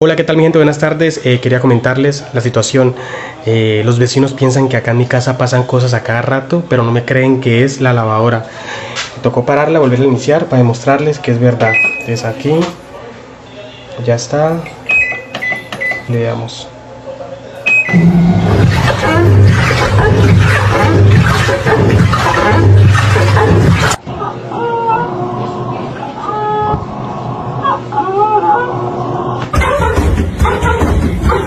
Hola, ¿qué tal mi gente? Buenas tardes. Quería comentarles la situación. Los vecinos piensan que acá en mi casa pasan cosas a cada rato, pero no me creen que es la lavadora. Me tocó pararla, volverla a iniciar para demostrarles que es verdad. Entonces aquí ya está. Le damos.